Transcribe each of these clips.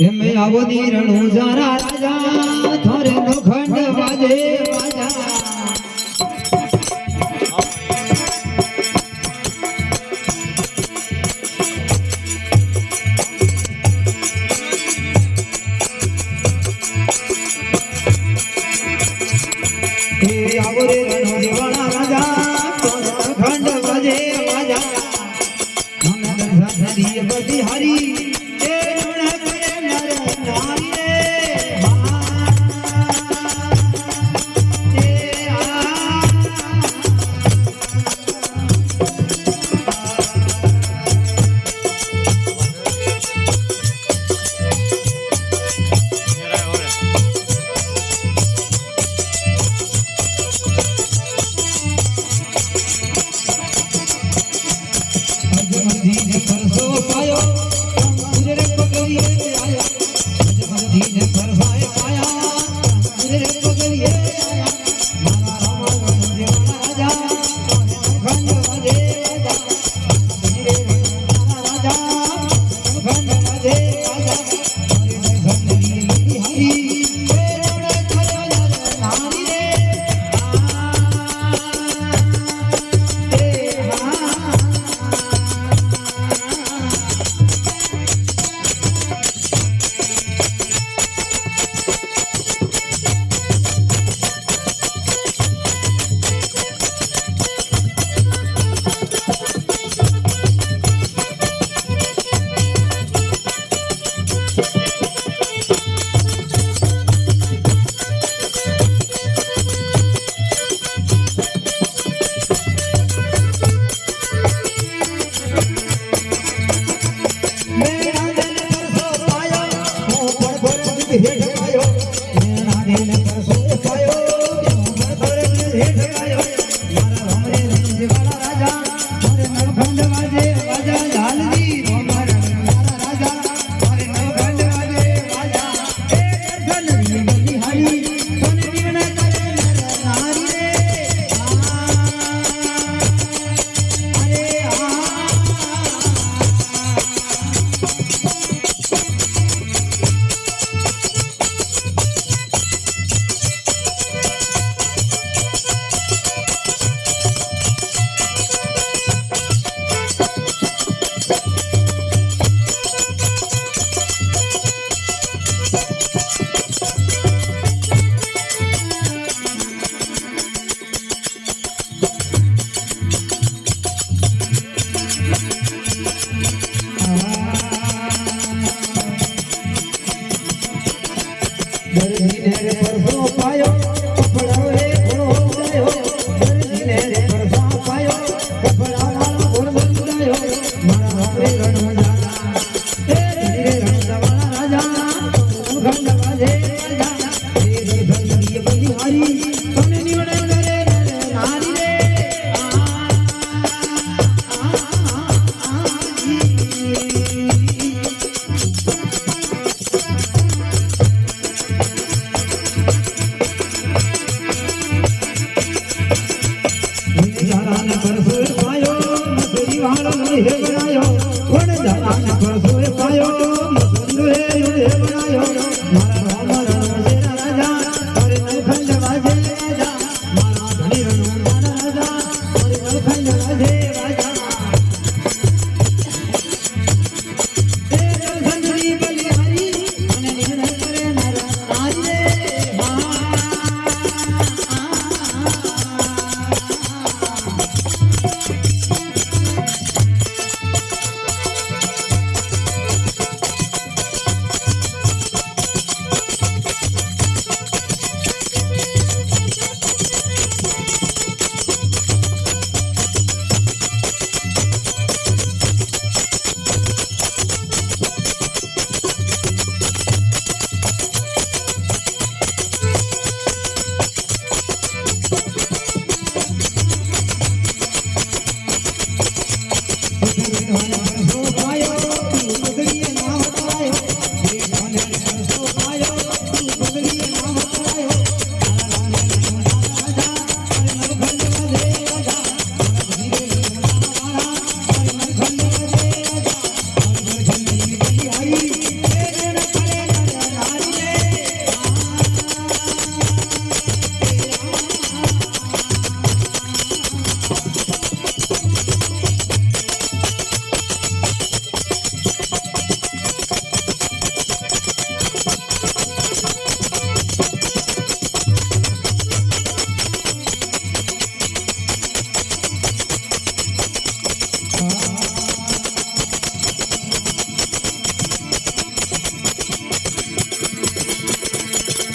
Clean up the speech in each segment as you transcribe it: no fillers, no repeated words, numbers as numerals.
એમે આવો દીરણું જારા રાજા થોરે નો ખંડ વાજે વાજા આવો દીરણું દીવાણા રાજા થોરે નો ખંડ વાજે વાજા અમે દર્શન હરી બધી હરી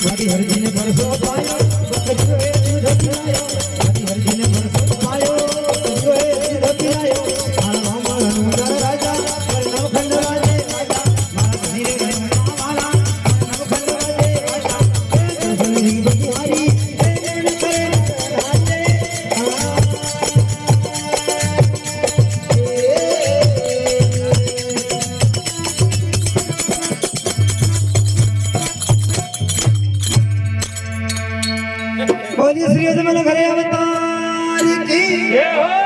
વાડી હરજીને પરસો પાયો બકરીઓ એ દૂધ પીવાયો વાડી હરજીને પરસો પાયો બકરીઓ એ દૂધ પીવાયો મારા મામા નવખંડ રાજા નવખંડ રાજે રાજા મારા ધણીને ગણના વાલા નવખંડ રાજે રાજા એ દર્શનની બિહારી એ જણ કરે રાજે બોલી શ્રી અજમલ ઘરે અવતારી કી જય હો